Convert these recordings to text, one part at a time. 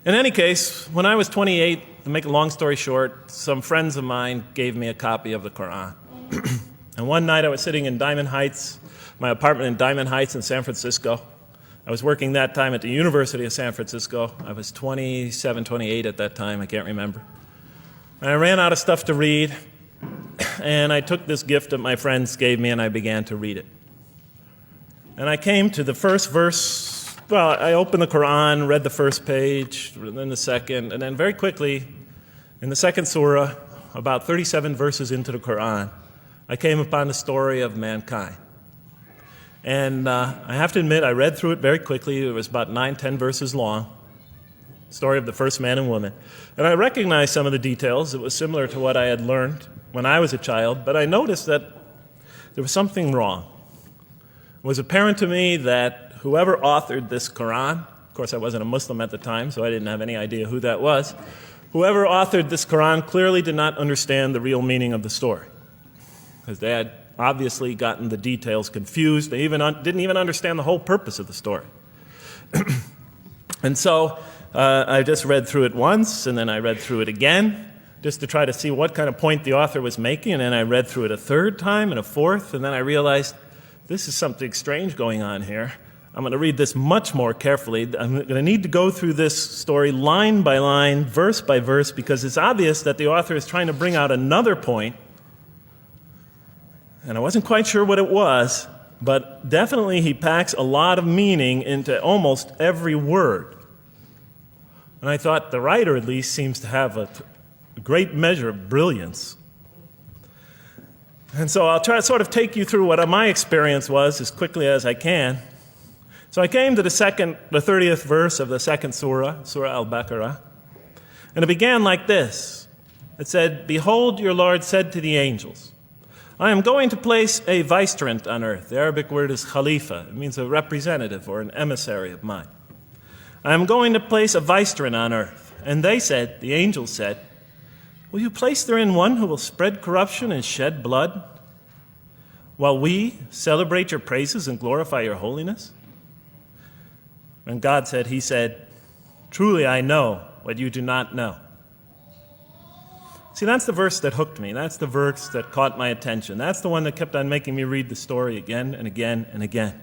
In any case, when I was 28, to make a long story short, some friends of mine gave me a copy of the Quran. And one night I was sitting in Diamond Heights, my apartment in Diamond Heights in San Francisco. I was working that time at the University of San Francisco. I was 27, 28 at that time, I can't remember. And I ran out of stuff to read, and I took this gift that my friends gave me and I began to read it. And I came to the first verse. Well, I opened the Quran, read the first page, then the second, and then very quickly, in the second surah, about 37 verses into the Quran, I came upon the story of mankind. And I have to admit, I read through it very quickly. It was about 9-10 verses long, story of the first man and woman. And I recognized some of the details. It was similar to what I had learned when I was a child, but I noticed that there was something wrong. It was apparent to me that whoever authored this Quran, of course I wasn't a Muslim at the time, so I didn't have any idea who that was, whoever authored this Quran clearly did not understand the real meaning of the story, because they had obviously gotten the details confused. They didn't even understand the whole purpose of the story. And so I just read through it once, and then I read through it again, just to try to see what kind of point the author was making, and then I read through it a third time and a fourth, and then I realized this is something strange going on here. I'm going to read this much more carefully. I'm going to need to go through this story line by line, verse by verse, because it's obvious that the author is trying to bring out another point. And I wasn't quite sure what it was, but definitely he packs a lot of meaning into almost every word. And I thought the writer at least seems to have a great measure of brilliance. And so I'll try to sort of take you through what my experience was as quickly as I can. So I came to the 30th verse of the second surah, Surah Al-Baqarah, and it began like this. It said, "Behold, your Lord said to the angels, I am going to place a vicegerent on earth." The Arabic word is khalifa. It means a representative or an emissary of mine. "I am going to place a vicegerent on earth." And they said, the angels said, "Will you place therein one who will spread corruption and shed blood, while we celebrate your praises and glorify your holiness?" And God said, He said, "Truly I know what you do not know." See, that's the verse that hooked me. That's the verse that caught my attention. That's the one that kept on making me read the story again and again and again.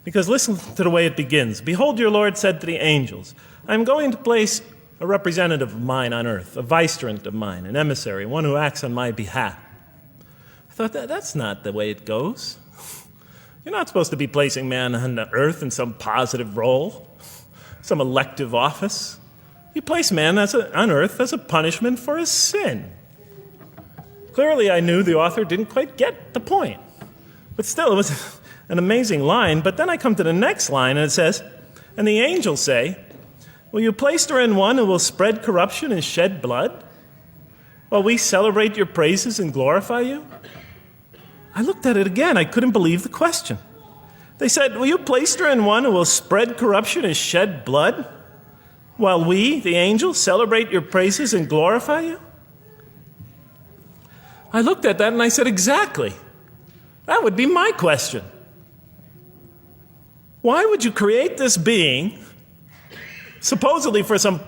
Because listen to the way it begins. "Behold, your Lord said to the angels, I am going to place a representative of mine on earth, a vicegerent of mine, an emissary, one who acts on my behalf." I thought, that's not the way it goes. You're not supposed to be placing man on the earth in some positive role, some elective office. You place man on earth as a punishment for his sin. Clearly, I knew the author didn't quite get the point. But still, it was an amazing line. But then I come to the next line, and it says, "And the angels say, will you place therein one who will spread corruption and shed blood, while we celebrate your praises and glorify you?" I looked at it again. I couldn't believe the question. They said, "Will you place therein one who will spread corruption and shed blood, while we, the angels, celebrate your praises and glorify you?" I looked at that and I said, exactly. That would be my question. Why would you create this being, supposedly for some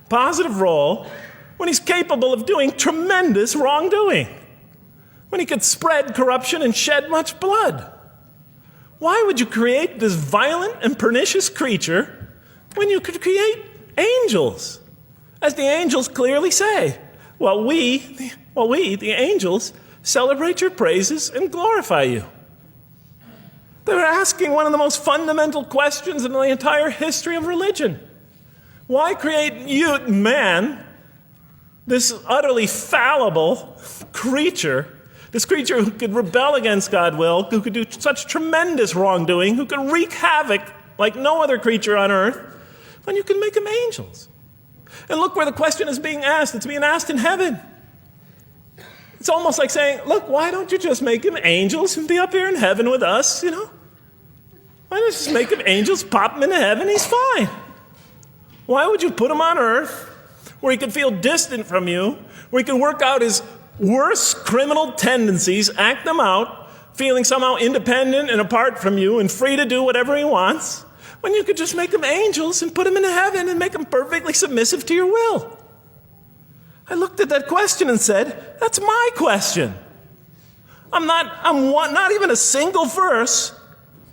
positive role, when he's capable of doing tremendous wrongdoing? When he could spread corruption and shed much blood? Why would you create this violent and pernicious creature when you could create angels? As the angels clearly say, while we, the angels, celebrate your praises and glorify you. They're asking one of the most fundamental questions in the entire history of religion. Why create you, man, this utterly fallible creature, this creature who could rebel against God's will, who could do such tremendous wrongdoing, who could wreak havoc like no other creature on earth, when you can make them angels? And look where the question is being asked. It's being asked in heaven. It's almost like saying, look, why don't you just make them angels and be up here in heaven with us, Why don't you just make them angels, pop them into heaven, he's fine. Why would you put him on earth where he could feel distant from you, where he can work out his worst criminal tendencies, act them out, feeling somehow independent and apart from you and free to do whatever he wants? when you could just make them angels and put them into heaven and make them perfectly submissive to your will? I looked at that question and said, that's my question. I'm not even a single verse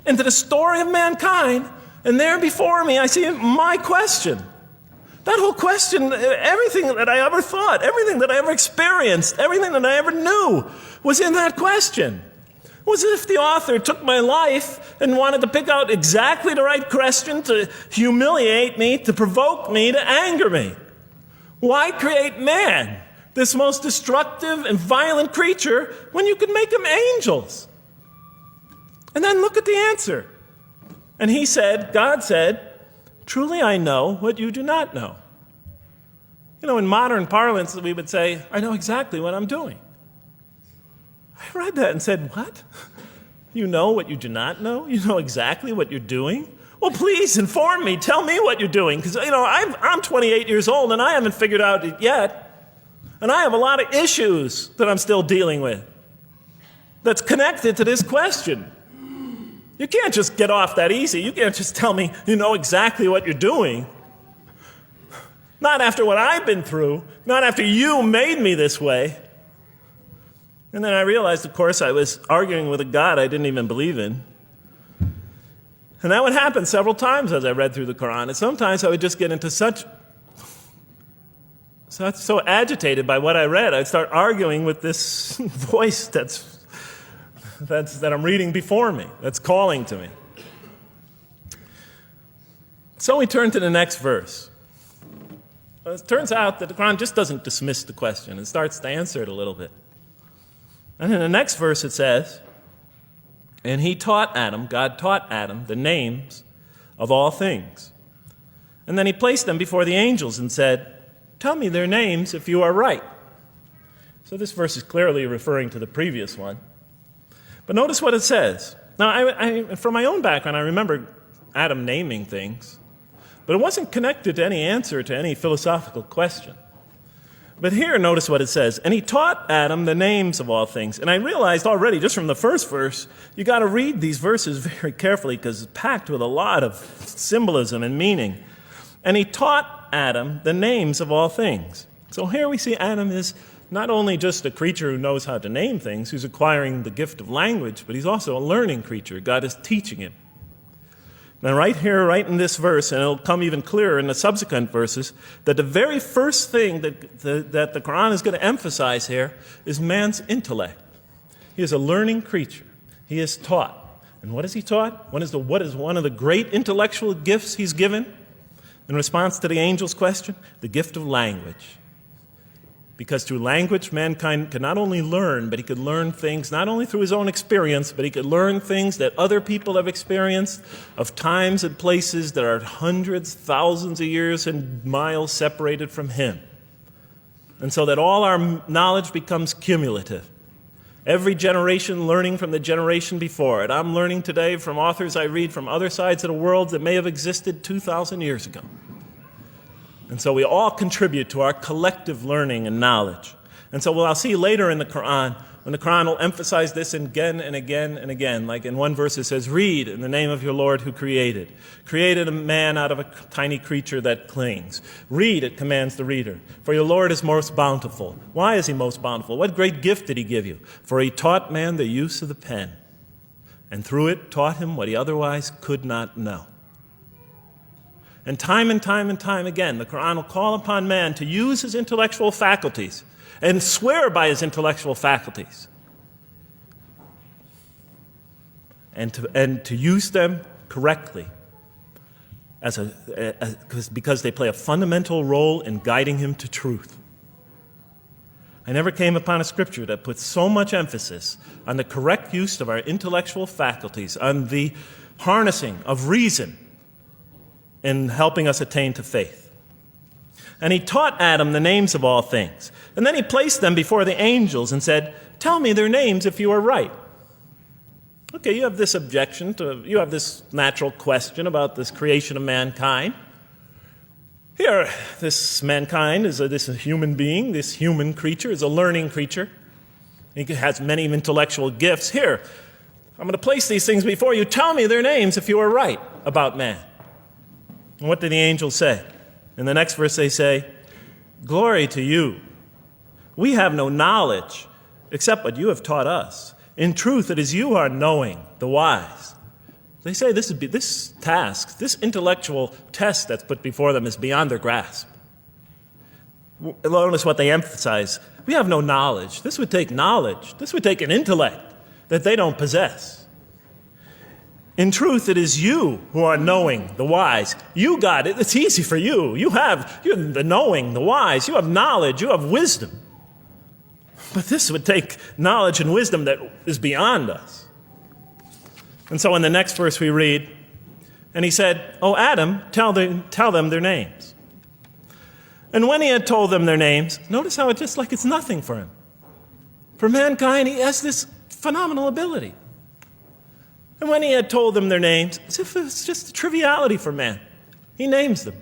into the story of mankind, and there before me I see my question. That whole question, everything that I ever thought, everything that I ever experienced, everything that I ever knew was in that question. It was as if the author took my life and wanted to pick out exactly the right question to humiliate me, to provoke me, to anger me. Why create man, this most destructive and violent creature, when you could make him angels? And then look at the answer. And he said, God said, truly I know what you do not know. You know, in modern parlance, we would say, I know exactly what I'm doing. I read that and said, what? You know what you do not know? You know exactly what you're doing? Well, please inform me. Tell me what you're doing. Because, I'm 28 years old and I haven't figured out it yet. And I have a lot of issues that I'm still dealing with that's connected to this question. You can't just get off that easy. You can't just tell me you know exactly what you're doing. Not after what I've been through. Not after you made me this way. And then I realized, of course, I was arguing with a God I didn't even believe in. And that would happen several times as I read through the Quran. And sometimes I would just get into so agitated by what I read, I'd start arguing with this voice that I'm reading before me, that's calling to me. So we turn to the next verse. Well, it turns out that the Quran just doesn't dismiss the question. It starts to answer it a little bit. And in the next verse it says, and God taught Adam the names of all things. And then he placed them before the angels and said, tell me their names if you are right. So this verse is clearly referring to the previous one. But notice what it says. Now, I from my own background, I remember Adam naming things, but it wasn't connected to any answer to any philosophical question. But here, notice what it says. And he taught Adam the names of all things. And I realized already, just from the first verse, you got to read these verses very carefully because it's packed with a lot of symbolism and meaning. And he taught Adam the names of all things. So here we see Adam is not only just a creature who knows how to name things, who's acquiring the gift of language, but he's also a learning creature. God is teaching him. Now right here, right in this verse, and it'll come even clearer in the subsequent verses, that the very first thing that the Quran is going to emphasize here is man's intellect. He is a learning creature. He is taught. And what is he taught? What is one of the great intellectual gifts he's given? In response to the angel's question, the gift of language. Because through language, mankind can not only learn, but he could learn things not only through his own experience, but he could learn things that other people have experienced of times and places that are hundreds, thousands of years and miles separated from him. And so that all our knowledge becomes cumulative. Every generation learning from the generation before it. I'm learning today from authors I read from other sides of the world that may have existed 2,000 years ago. And so we all contribute to our collective learning and knowledge. And so what I'll see later in the Quran, when the Quran will emphasize this again and again and again. Like in one verse it says, read in the name of your Lord who created. Created a man out of a tiny creature that clings. Read, it commands the reader. For your Lord is most bountiful. Why is he most bountiful? What great gift did he give you? For he taught man the use of the pen. And through it taught him what he otherwise could not know. And time again, the Quran will call upon man to use his intellectual faculties and swear by his intellectual faculties and to use them correctly because they play a fundamental role in guiding him to truth. I never came upon a scripture that puts so much emphasis on the correct use of our intellectual faculties, on the harnessing of reason, in helping us attain to faith. And he taught Adam the names of all things. And then he placed them before the angels and said, tell me their names if you are right. Okay, you have this you have this natural question about this creation of mankind. Here, this mankind is this human being, this human creature is a learning creature. He has many intellectual gifts. Here, I'm going to place these things before you. Tell me their names if you are right about man. And what did the angels say? In the next verse they say, "Glory to you. We have no knowledge except what you have taught us. In truth, it is you who are knowing, the wise." They say this task, this intellectual test that's put before them is beyond their grasp. Notice what they emphasize. We have no knowledge. This would take knowledge. This would take an intellect that they don't possess. In truth, it is you who are knowing, the wise. You got it. It's easy for you. You're the knowing, the wise. You have knowledge. You have wisdom. But this would take knowledge and wisdom that is beyond us. And so in the next verse we read, and he said, "O Adam, tell them their names." And when he had told them their names, notice how it's just like it's nothing for him. For mankind, he has this phenomenal ability. And when he had told them their names, as if it's just a triviality for man, he names them.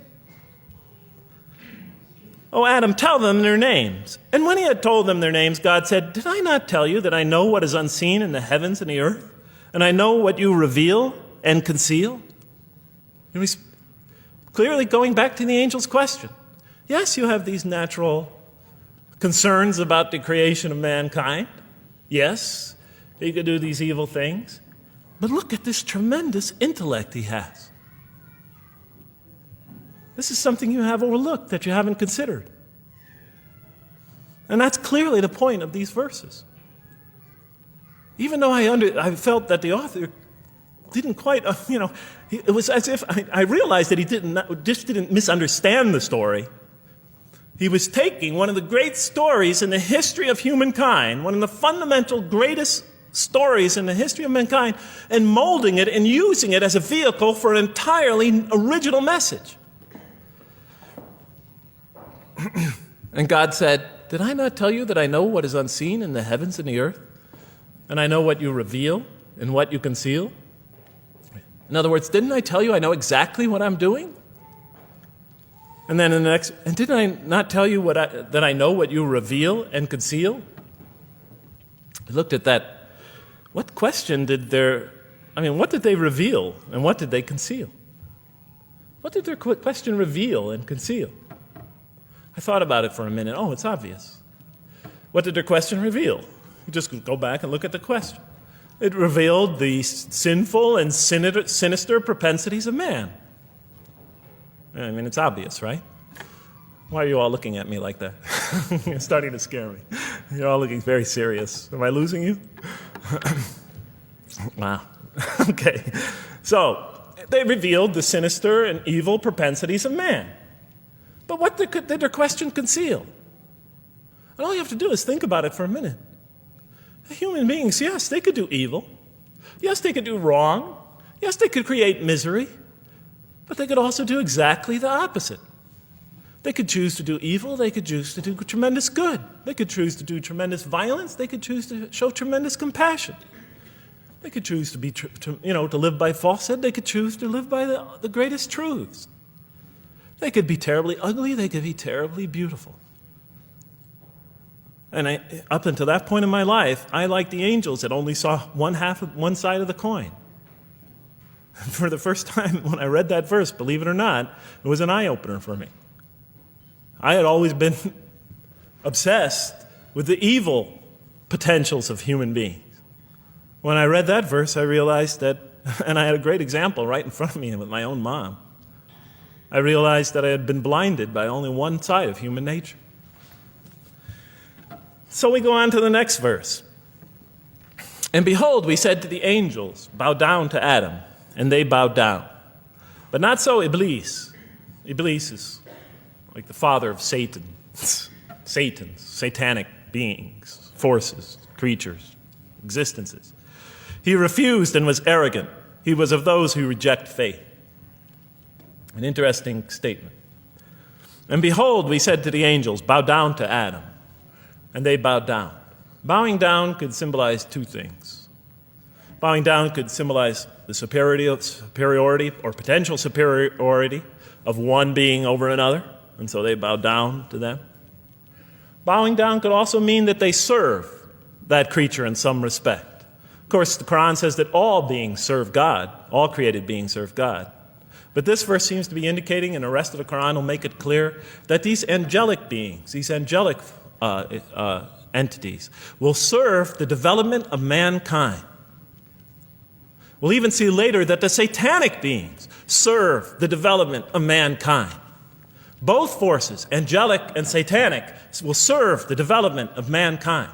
"O Adam, tell them their names." And when he had told them their names, God said, "Did I not tell you that I know what is unseen in the heavens and the earth? And I know what you reveal and conceal?" And he's clearly going back to the angel's question. Yes, you have these natural concerns about the creation of mankind. Yes, he could do these evil things. But look at this tremendous intellect he has. This is something you have overlooked that you haven't considered. And that's clearly the point of these verses. Even though I felt that the author didn't quite, it was as if I realized that he didn't misunderstand the story. He was taking one of the great stories in the history of humankind, one of the fundamental greatest stories in the history of mankind, and molding it and using it as a vehicle for an entirely original message. And God said, "Did I not tell you that I know what is unseen in the heavens and the earth? And I know what you reveal and what you conceal?" In other words, didn't I tell you I know exactly what I'm doing? And then in the next, and didn't I not tell you that I know what you reveal and conceal? I looked at that. What question what did they reveal and what did they conceal? What did their question reveal and conceal? I thought about it for a minute. Oh, it's obvious. What did their question reveal? You just go back and look at the question. It revealed the sinful and sinister propensities of man. I mean, it's obvious, right? Why are you all looking at me like that? You're starting to scare me. You're all looking very serious. Am I losing you? Wow. Okay. So, they revealed the sinister and evil propensities of man. But what did their question conceal? And all you have to do is think about it for a minute. Human beings, yes, they could do evil. Yes, they could do wrong. Yes, they could create misery. But they could also do exactly the opposite. They could choose to do evil. They could choose to do tremendous good. They could choose to do tremendous violence. They could choose to show tremendous compassion. They could choose to live by falsehood. They could choose to live by the greatest truths. They could be terribly ugly. They could be terribly beautiful. And up until that point in my life, I, like the angels, that only saw one side of the coin. For the first time when I read that verse, believe it or not, it was an eye-opener for me. I had always been obsessed with the evil potentials of human beings. When I read that verse, I realized that, and I had a great example right in front of me with my own mom, I realized that I had been blinded by only one side of human nature. So we go on to the next verse. "And behold, we said to the angels, bow down to Adam, and they bowed down. But not so Iblis." Iblis is like the father of Satan, satanic beings, forces, creatures, existences. "He refused and was arrogant. He was of those who reject faith." An interesting statement. "And behold, we said to the angels, bow down to Adam, and they bowed down." Bowing down could symbolize two things. Bowing down could symbolize the superiority or potential superiority of one being over another, and so they bowed down to them. Bowing down could also mean that they serve that creature in some respect. Of course, the Quran says that all beings serve God, all created beings serve God. But this verse seems to be indicating, and the rest of the Quran will make it clear, that these angelic beings, these angelic entities, will serve the development of mankind. We'll even see later that the satanic beings serve the development of mankind. Both forces, angelic and satanic, will serve the development of mankind.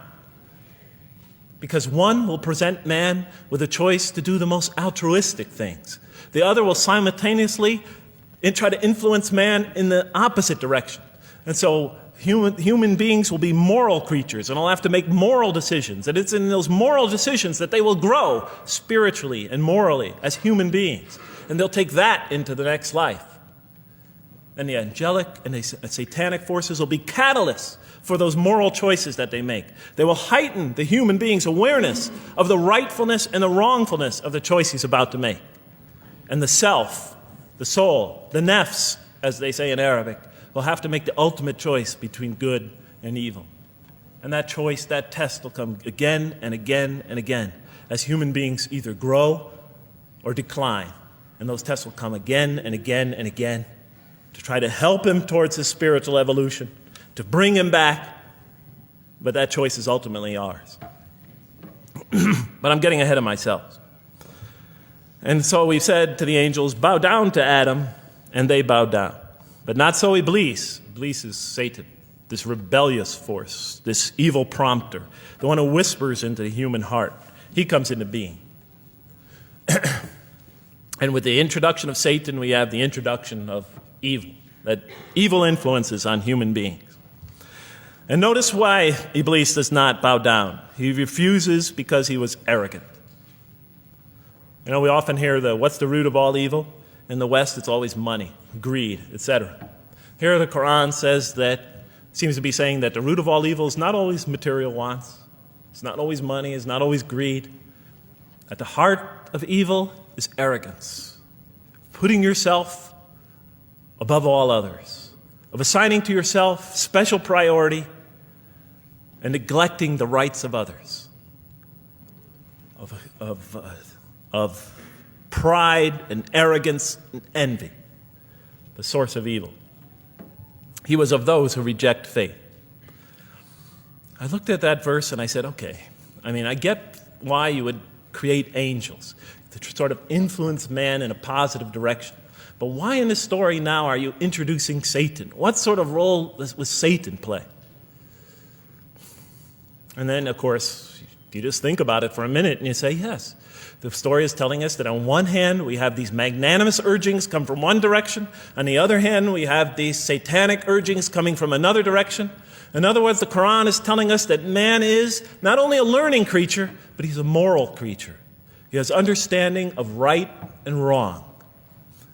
Because one will present man with a choice to do the most altruistic things. The other will simultaneously try to influence man in the opposite direction. And so human beings will be moral creatures, and they'll have to make moral decisions. And it's in those moral decisions that they will grow spiritually and morally as human beings. And they'll take that into the next life. And the angelic and the satanic forces will be catalysts for those moral choices that they make. They will heighten the human being's awareness of the rightfulness and the wrongfulness of the choice he's about to make. And the self, the soul, the nafs, as they say in Arabic, will have to make the ultimate choice between good and evil. And that choice, that test will come again and again and again as human beings either grow or decline. And those tests will come again and again and again to try to help him towards his spiritual evolution, to bring him back, but that choice is ultimately ours. But I'm getting ahead of myself. And so we said to the angels, bow down to Adam, and they bowed down. But not so Iblis. Iblis is Satan, this rebellious force, this evil prompter, the one who whispers into the human heart. He comes into being. And with the introduction of Satan, we have the introduction of evil, that evil influences on human beings. And notice why Iblis does not bow down. He refuses because he was arrogant. You know, we often hear what's the root of all evil? In the West, it's always money, greed, etc. Here the Quran seems to be saying that the root of all evil is not always material wants. It's not always money, it's not always greed. At the heart of evil is arrogance. Putting yourself above all others. Of assigning to yourself special priority and neglecting the rights of others. Of pride and arrogance and envy, the source of evil. He was of those who reject faith. I looked at that verse and I said, okay, I get why you would create angels to sort of influence man in a positive direction. But why in this story now are you introducing Satan? What sort of role was Satan play? And then, of course, you just think about it for a minute and you say, yes. The story is telling us that on one hand, we have these magnanimous urgings come from one direction. On the other hand, we have these satanic urgings coming from another direction. In other words, the Quran is telling us that man is not only a learning creature, but he's a moral creature. He has understanding of right and wrong.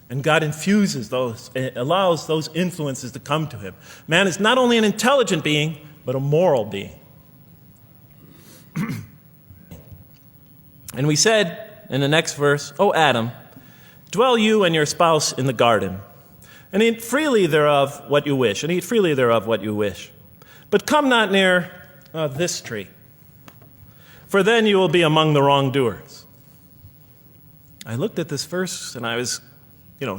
And God infuses those, allows those influences to come to him. Man is not only an intelligent being, but a moral being. And we said in the next verse, O Adam, dwell you and your spouse in the garden, and eat freely thereof what you wish, and eat freely thereof what you wish. But come not near this tree, for then you will be among the wrongdoers. I looked at this verse and I was,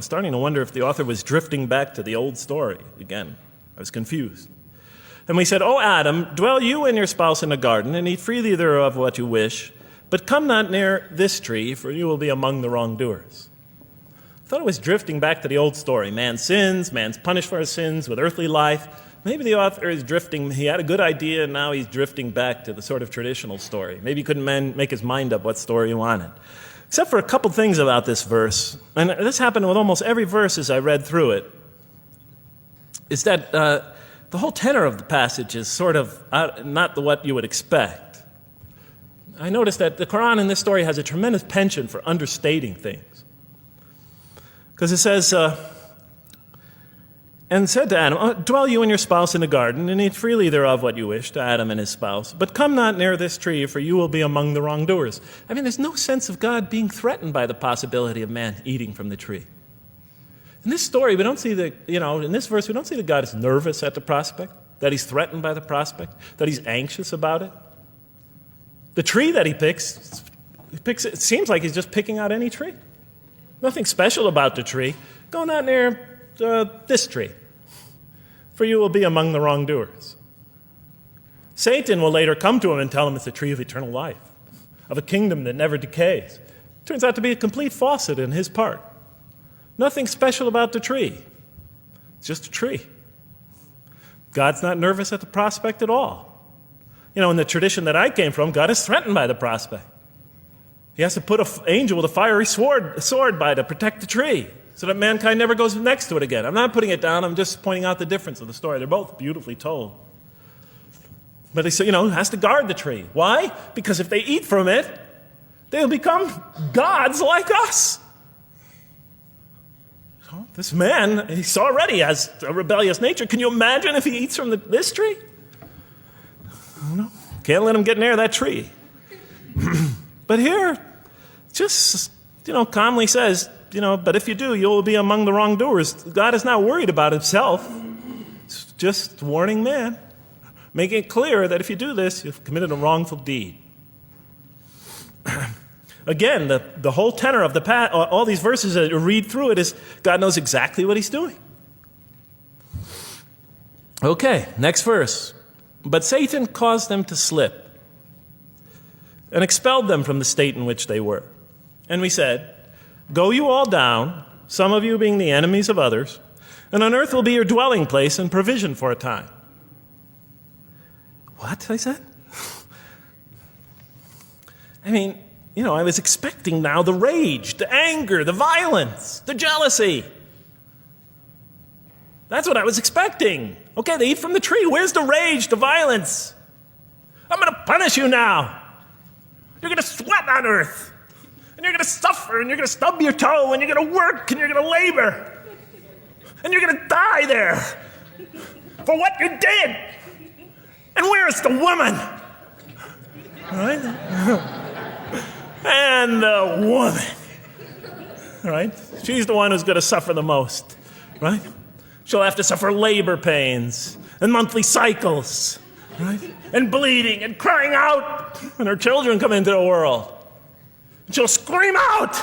starting to wonder if the author was drifting back to the old story again. I was confused. And we said, O Adam, dwell you and your spouse in the garden, and eat freely thereof what you wish, but come not near this tree, for you will be among the wrongdoers. I thought it was drifting back to the old story. Man sins, man's punished for his sins with earthly life. Maybe the author is drifting, he had a good idea, and now he's drifting back to the sort of traditional story. Maybe he couldn't make his mind up what story he wanted. Except for a couple things about this verse, and this happened with almost every verse as I read through it, is that the whole tenor of the passage is sort of not what you would expect. I noticed that the Quran in this story has a tremendous penchant for understating things. Because it says, and said to Adam, dwell you and your spouse in the garden, and eat freely thereof what you wish, to Adam and his spouse. But come not near this tree, for you will be among the wrongdoers. There's no sense of God being threatened by the possibility of man eating from the tree. In this story, we don't see in this verse, we don't see that God is nervous at the prospect, that he's threatened by the prospect, that he's anxious about it. The tree that he picks, it seems like he's just picking out any tree. Nothing special about the tree. Go not near this tree, for you will be among the wrongdoers. Satan will later come to him and tell him it's the tree of eternal life, of a kingdom that never decays. Turns out to be a complete faucet in his part. Nothing special about the tree. It's just a tree. God's not nervous at the prospect at all. You know, in the tradition that I came from, God is threatened by the prospect. He has to put an angel with a fiery sword by to protect the tree so that mankind never goes next to it again. I'm not putting it down. I'm just pointing out the difference of the story. They're both beautifully told. But he has to guard the tree. Why? Because if they eat from it, they'll become gods like us. This man, he already has a rebellious nature. Can you imagine if he eats from this tree? No. Can't let him get near that tree. But here, just, calmly says, but if you do, you'll be among the wrongdoers. God is not worried about himself. It's just warning man, making it clear that if you do this, you've committed a wrongful deed. Again, the whole tenor of all these verses that you read through it is God knows exactly what he's doing. Okay, next verse. But Satan caused them to slip and expelled them from the state in which they were. And we said, go you all down, some of you being the enemies of others, and on earth will be your dwelling place and provision for a time. What? I said? I was expecting now the rage, the anger, the violence, the jealousy. That's what I was expecting. Okay, they eat from the tree. Where's the rage, the violence? I'm going to punish you now. You're going to sweat on earth. And you're going to suffer, and you're going to stub your toe, and you're going to work, and you're going to labor. And you're going to die there for what you did. And where's the woman? All right? And the woman, right? She's the one who's going to suffer the most, right? She'll have to suffer labor pains and monthly cycles, right? And bleeding and crying out when her children come into the world. And she'll scream out.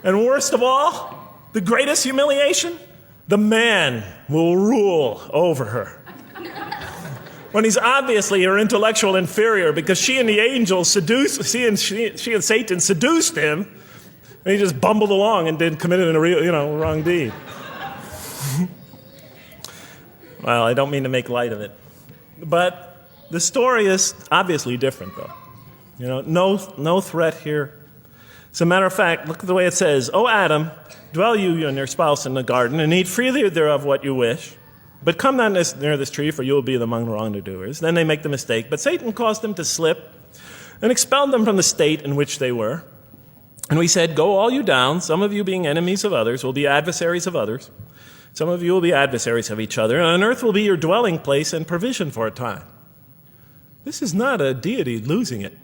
And worst of all, the greatest humiliation, the man will rule over her. When he's obviously her intellectual inferior because she and the angels she and Satan seduced him, and he just bumbled along and committed a real, wrong deed. Well, I don't mean to make light of it. But the story is obviously different, though. No threat here. As a matter of fact, look at the way it says, O Adam, dwell you and your spouse in the garden, and eat freely thereof what you wish. But come not near this tree, for you will be among the wrongdoers. Then they make the mistake. But Satan caused them to slip and expelled them from the state in which they were. And we said, go all you down, some of you being enemies of others, will be adversaries of others. Some of you will be adversaries of each other. And on earth will be your dwelling place and provision for a time. This is not a deity losing it.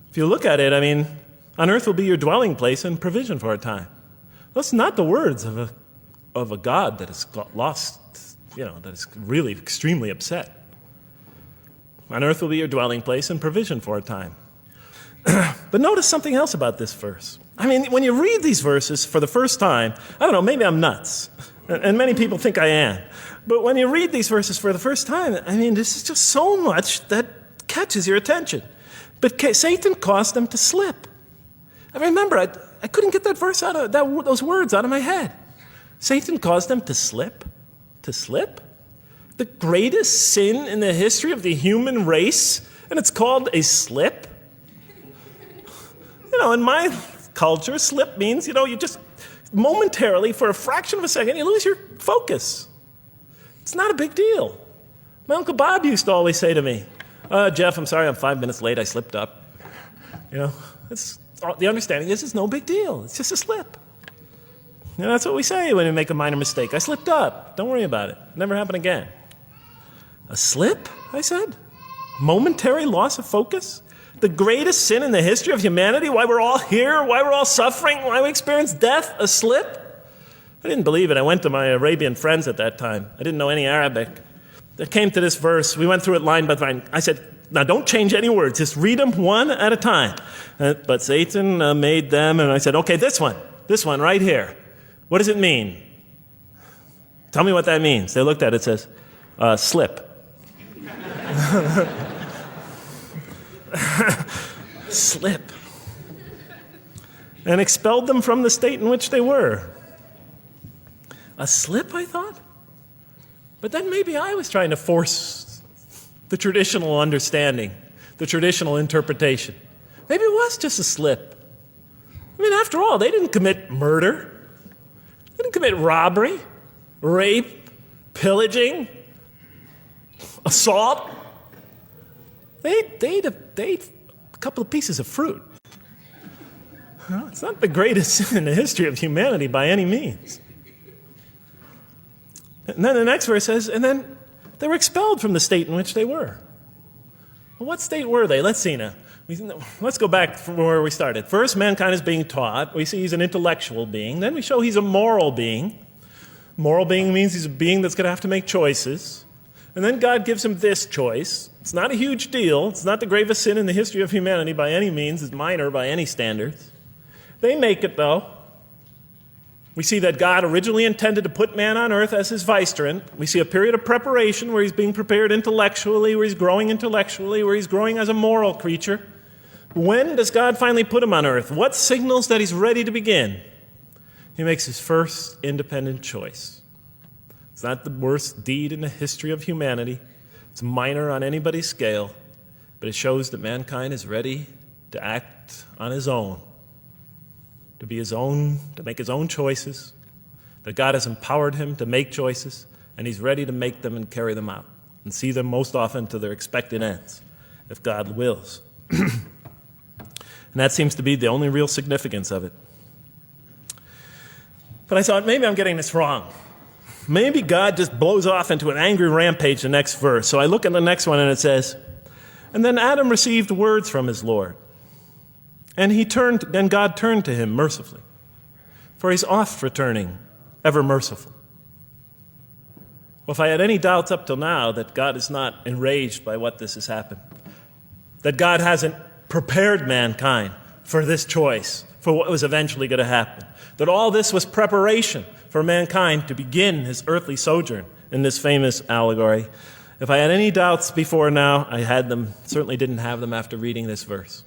If you look at it, on earth will be your dwelling place and provision for a time. That's not the words of a God that has lost, that is really extremely upset. On earth will be your dwelling place and provision for a time. But notice something else about this verse. When you read these verses for the first time, I don't know, maybe I'm nuts, and many people think I am. But when you read these verses for the first time, this is just so much that catches your attention. But Satan caused them to slip. Remember, I couldn't get that verse those words out of my head. Satan caused them to slip. To slip? The greatest sin in the history of the human race, and it's called a slip? In my culture, slip means, you just momentarily, for a fraction of a second, you lose your focus. It's not a big deal. My Uncle Bob used to always say to me, Jeff, I'm sorry I'm 5 minutes late, I slipped up. The understanding is it's no big deal. It's just a slip. That's what we say when we make a minor mistake. I slipped up. Don't worry about it. Never happen again. A slip, I said? Momentary loss of focus? The greatest sin in the history of humanity? Why we're all here? Why we're all suffering? Why we experience death? A slip? I didn't believe it. I went to my Arabian friends at that time. I didn't know any Arabic. They came to this verse. We went through it line by line. I said, now don't change any words. Just read them one at a time. But Satan made them, and I said, okay, this one right here. What does it mean? Tell me what that means. They looked at it, it says, slip. Slip. And expelled them from the state in which they were. A slip, I thought? But then maybe I was trying to force the traditional understanding, the traditional interpretation. Maybe it was just a slip. I mean, after all, they didn't commit murder. They didn't commit robbery, rape, pillaging, assault. They ate a couple of pieces of fruit. Well, it's not the greatest sin in the history of humanity by any means. And then the next verse says, and then they were expelled from the state in which they were. Well, what state were they? Let's see now. Let's go back from where we started. First, mankind is being taught. We see he's an intellectual being. Then we show he's a moral being. Moral being means he's a being that's going to have to make choices. And then God gives him this choice. It's not a huge deal. It's not the gravest sin in the history of humanity by any means. It's minor by any standards. They make it, though. We see that God originally intended to put man on earth as his vicegerent. We see a period of preparation where he's being prepared intellectually, where he's growing intellectually, where he's growing as a moral creature. When does God finally put him on earth? What signals that he's ready to begin? He makes his first independent choice. It's not the worst deed in the history of humanity. It's minor on anybody's scale, but it shows that mankind is ready to act on his own, to be his own, to make his own choices, that God has empowered him to make choices, and he's ready to make them and carry them out and see them most often to their expected ends, if God wills. And that seems to be the only real significance of it. But I thought, maybe I'm getting this wrong. Maybe God just blows off into an angry rampage the next verse. So I look at the next one and it says, and then Adam received words from his Lord. And God turned to him mercifully, for he's oft returning, ever merciful. Well, if I had any doubts up till now that God is not enraged by what this has happened, that God hasn't prepared mankind for this choice, for what was eventually going to happen, that all this was preparation for mankind to begin his earthly sojourn in this famous allegory. If I had any doubts before now, I had them, certainly didn't have them after reading this verse.